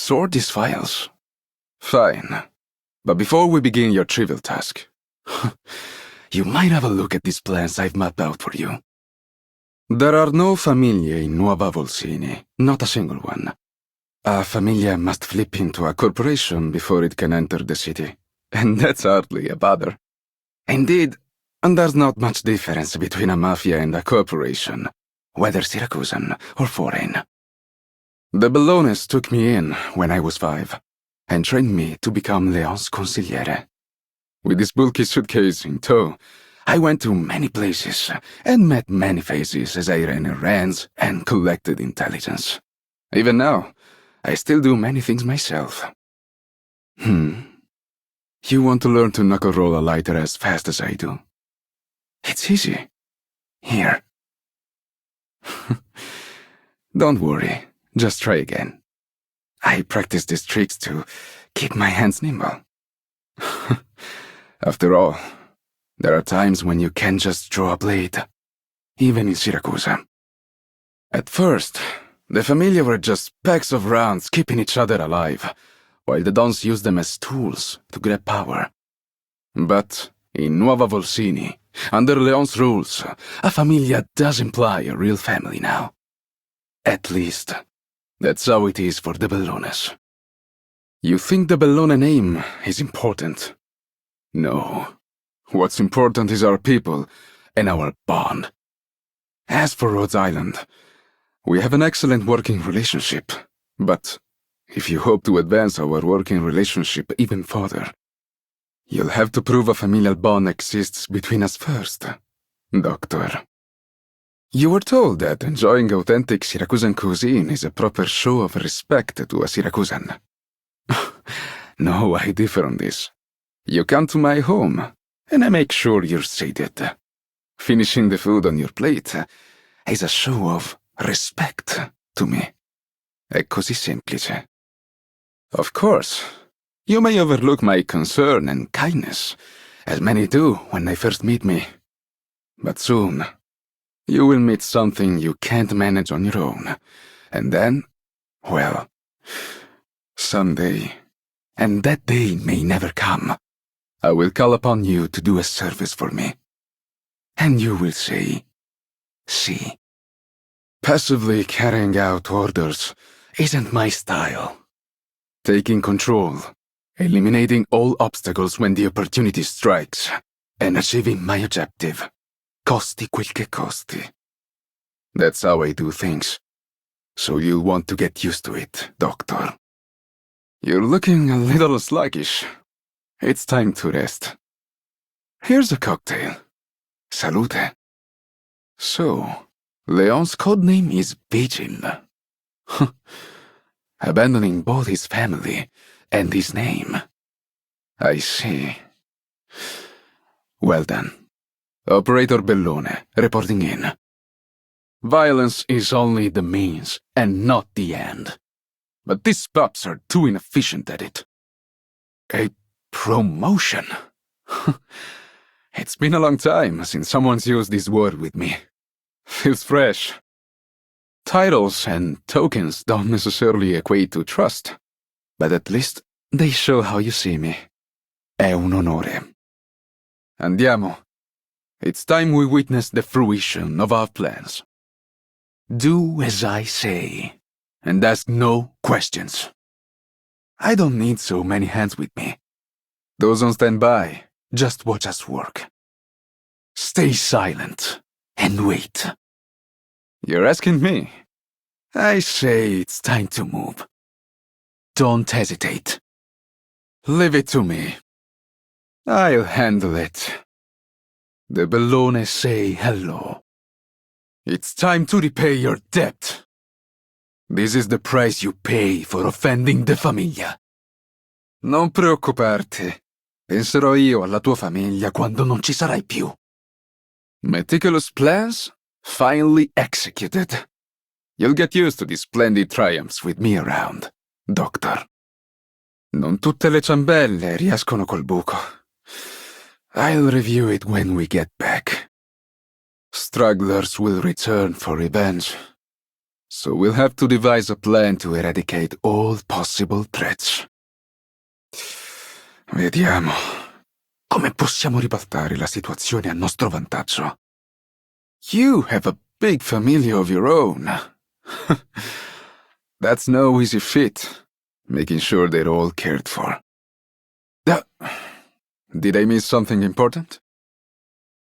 sort these files? Fine. But before we begin your trivial task, you might have a look at these plans I've mapped out for you. There are no famiglie in Nuova Volsini, not a single one. A famiglia must flip into a corporation before it can enter the city, and that's hardly a bother. Indeed, there's not much difference between a mafia and a corporation, whether Syracusan or foreign. The Bellones took me in when I was 5, and trained me to become Leon's consigliere. With this bulky suitcase in tow, I went to many places and met many faces as I ran errands and collected intelligence. Even now, I still do many things myself. You want to learn to knuckle roll a lighter as fast as I do? It's easy. Here. Don't worry, just try again. I practice these tricks to keep my hands nimble. After all, there are times when you can't just draw a blade, even in Syracuse. At first, the Familia were just packs of rounds keeping each other alive, while the Dons used them as tools to grab power. But in Nuova Volsini, under Leon's rules, a Familia does imply a real family now. At least, that's how it is for the Bellones. You think the Bellone name is important? No. What's important is our people and our bond. As for Rhodes Island, we have an excellent working relationship, but if you hope to advance our working relationship even further, you'll have to prove a familial bond exists between us first, Doctor. You were told that enjoying authentic Syracusan cuisine is a proper show of respect to a Syracusan. No, I differ on this. You come to my home, and I make sure you're sated. Finishing the food on your plate is a show of respect to me. È così semplice. Of course, you may overlook my concern and kindness, as many do when they first meet me. But soon, you will meet something you can't manage on your own. And then, well, someday, and that day may never come, I will call upon you to do a service for me. And you will say, "See." Passively carrying out orders isn't my style. Taking control, eliminating all obstacles when the opportunity strikes, and achieving my objective, costi quel che costi. That's how I do things. So you'll want to get used to it, Doctor. You're looking a little sluggish. It's time to rest. Here's a cocktail. Salute. So, Leon's codename is Vigil. Abandoning both his family and his name. I see. Well done. Operator Bellone, reporting in. Violence is only the means and not the end. But these pups are too inefficient at it. A promotion? It's been a long time since someone's used this word with me. Feels fresh. Titles and tokens don't necessarily equate to trust, but at least they show how you see me. È un onore. Andiamo. It's time we witness the fruition of our plans. Do as I say, and ask no questions. I don't need so many hands with me. Those on standby, just watch us work. Stay silent and wait. You're asking me? I say it's time to move. Don't hesitate. Leave it to me. I'll handle it. The Bellone say hello. It's time to repay your debt. This is the price you pay for offending the famiglia. Non preoccuparti. Penserò io alla tua famiglia quando non ci sarai più. Meticulous plans, finely executed. You'll get used to these splendid triumphs with me around, Doctor. Non tutte le ciambelle riescono col buco. I'll review it when we get back. Stragglers will return for revenge, So we'll have to devise a plan to eradicate all possible threats. Vediamo. Come possiamo ribaltare la situazione a nostro vantaggio? You have a big family of your own. That's no easy feat, making sure they're all cared for. Did I miss something important?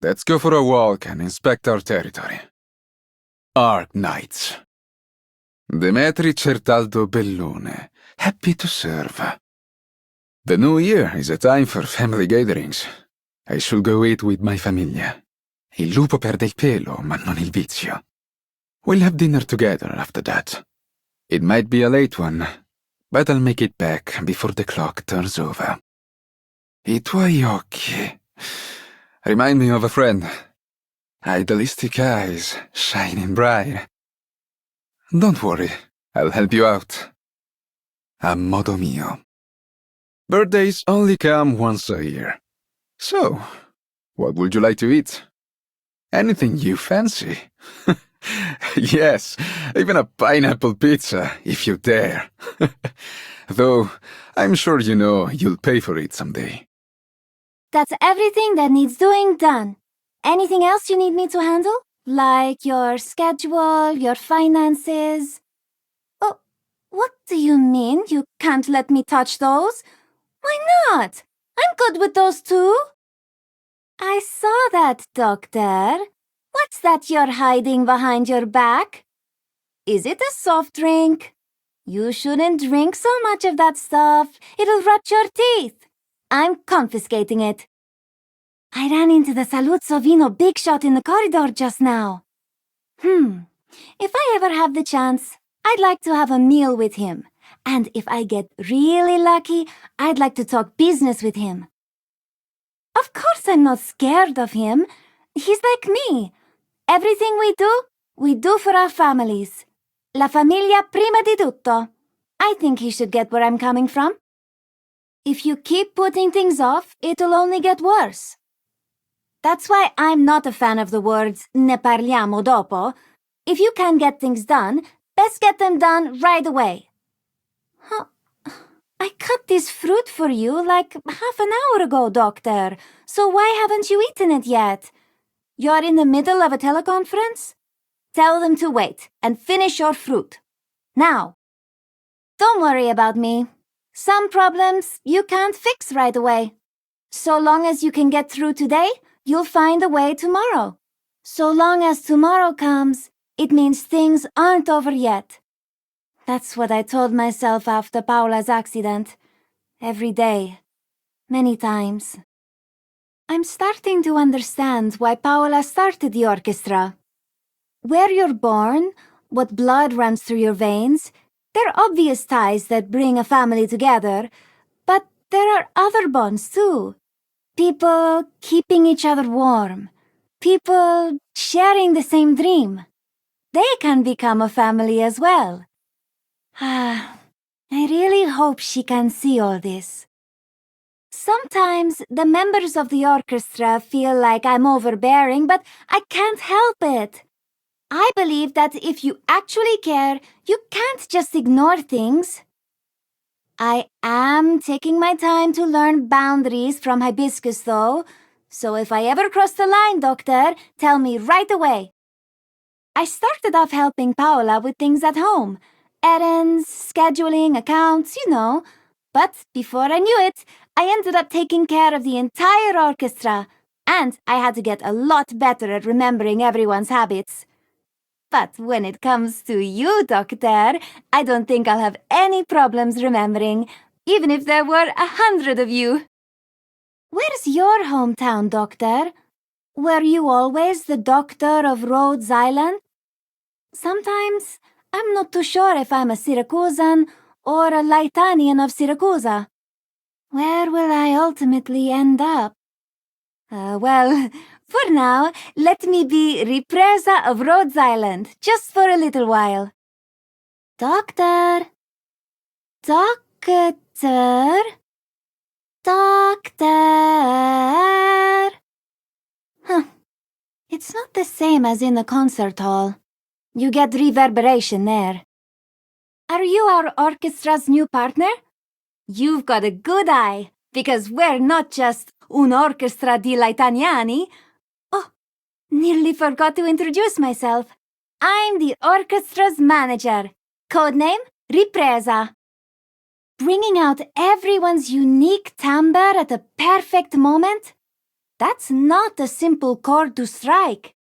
Let's go for a walk and inspect our territory. Arknights. Demetri Certaldo Bellone, happy to serve. The new year is a time for family gatherings. I should go eat with my famiglia. Il lupo perde il pelo, ma non il vizio. We'll have dinner together after that. It might be a late one, but I'll make it back before the clock turns over. I tuoi occhi remind me of a friend. Idealistic eyes, shining bright. Don't worry, I'll help you out. A modo mio. Birthdays only come once a year. So, what would you like to eat? Anything you fancy? Yes, even a pineapple pizza, if you dare. Though, I'm sure you know you'll pay for it someday. That's everything that needs doing done. Anything else you need me to handle? Like your schedule, your finances? Oh, what do you mean? You can't let me touch those? Why not? I'm good with those too. I saw that, Doctor. What's that you're hiding behind your back? Is it a soft drink? You shouldn't drink so much of that stuff. It'll rot your teeth. I'm confiscating it. I ran into the Saluzzo Vino big shot in the corridor just now. If I ever have the chance, I'd like to have a meal with him. And if I get really lucky, I'd like to talk business with him. Of course I'm not scared of him. He's like me. Everything we do for our families. La familia prima di tutto. I think he should get where I'm coming from. If you keep putting things off, it'll only get worse. That's why I'm not a fan of the words ne parliamo dopo. If you can get things done, best get them done right away. Huh. I cut this fruit for you like half an hour ago, Doctor. So why haven't you eaten it yet? You're in the middle of a teleconference? Tell them to wait and finish your fruit. Now. Don't worry about me. Some problems you can't fix right away. So long as you can get through today, you'll find a way tomorrow. So long as tomorrow comes, it means things aren't over yet. That's what I told myself after Paola's accident. Every day. Many times. I'm starting to understand why Paola started the orchestra. Where you're born, what blood runs through your veins, there are obvious ties that bring a family together, but there are other bonds too. People keeping each other warm. People sharing the same dream. They can become a family as well. I really hope she can see all this. Sometimes the members of the orchestra feel like I'm overbearing, but I can't help it. I believe that if you actually care, you can't just ignore things. I am taking my time to learn boundaries from Hibiscus, though, so if I ever cross the line, Doctor, tell me right away. I started off helping Paola with things at home. Errands, scheduling, accounts, you know. But before I knew it, I ended up taking care of the entire orchestra, and I had to get a lot better at remembering everyone's habits. But when it comes to you, Doctor, I don't think I'll have any problems remembering, even if there were 100 of you. Where's your hometown, Doctor? Were you always the doctor of Rhodes Island? Sometimes I'm not too sure if I'm a Syracusan or a Laetanian of Syracusa. Where will I ultimately end up? Well, for now, let me be Ripresa of Rhodes Island, just for a little while. Doctor. Doctor. Doctor. It's not the same as in the concert hall. You get reverberation there. Are you our orchestra's new partner? You've got a good eye, because we're not just un'orchestra di Italiani. Oh, nearly forgot to introduce myself. I'm the orchestra's manager, codename Ripresa. Bringing out everyone's unique timbre at the perfect moment? That's not a simple chord to strike.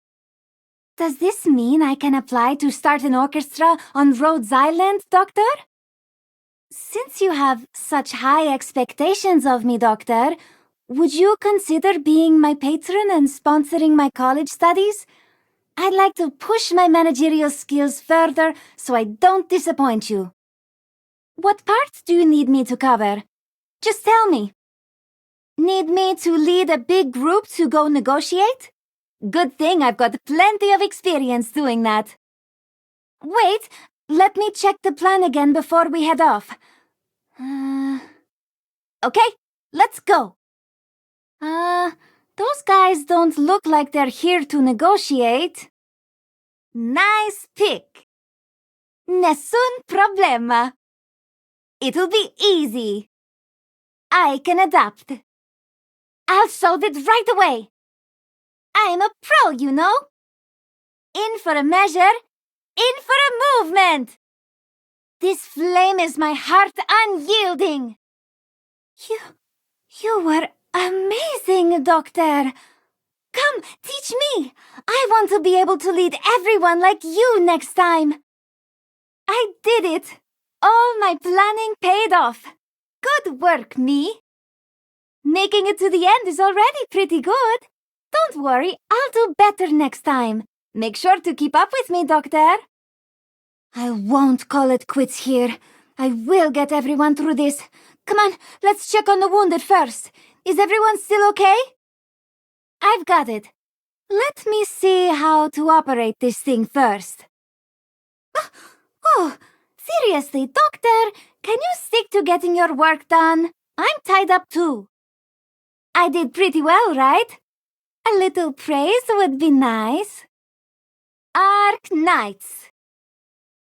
Does this mean I can apply to start an orchestra on Rhodes Island, Doctor? Since you have such high expectations of me, Doctor, would you consider being my patron and sponsoring my college studies? I'd like to push my managerial skills further so I don't disappoint you. What parts do you need me to cover? Just tell me. Need me to lead a big group to go negotiate? Good thing I've got plenty of experience doing that. Wait, let me check the plan again before we head off. Okay, let's go. Those guys don't look like they're here to negotiate. Nice pick. Nessun problema. It'll be easy. I can adapt. I'll solve it right away. I'm a pro, you know. In for a measure, in for a movement. This flame is my heart unyielding. You were amazing, Doctor. Come, teach me. I want to be able to lead everyone like you next time. I did it. All my planning paid off. Good work, me. Making it to the end is already pretty good. Don't worry, I'll do better next time. Make sure to keep up with me, Doctor. I won't call it quits here. I will get everyone through this. Come on, let's check on the wounded first. Is everyone still okay? I've got it. Let me see how to operate this thing first. Oh, seriously, Doctor, can you stick to getting your work done? I'm tied up too. I did pretty well, right? A little praise would be nice. Arknights.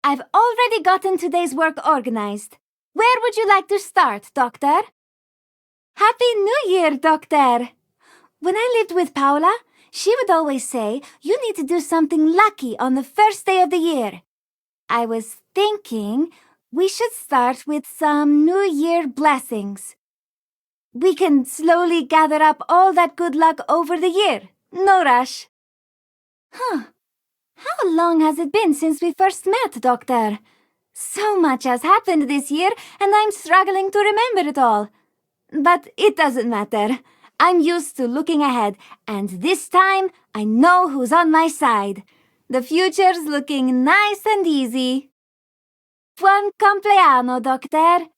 I've already gotten today's work organized. Where would you like to start, Doctor? Happy New Year, Doctor! When I lived with Paula, she would always say, you need to do something lucky on the first day of the year. I was thinking we should start with some New Year blessings. We can slowly gather up all that good luck over the year. No rush. How long has it been since we first met, Doctor? So much has happened this year, and I'm struggling to remember it all. But it doesn't matter. I'm used to looking ahead, and this time I know who's on my side. The future's looking nice and easy. Buon compleanno, Doctor.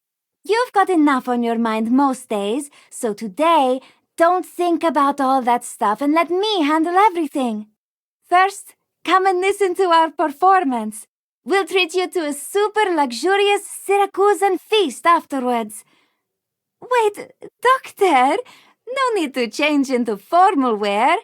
You've got enough on your mind most days, so today, don't think about all that stuff and let me handle everything. First, come and listen to our performance. We'll treat you to a super luxurious Syracusan feast afterwards. Wait, Doctor, no need to change into formal wear.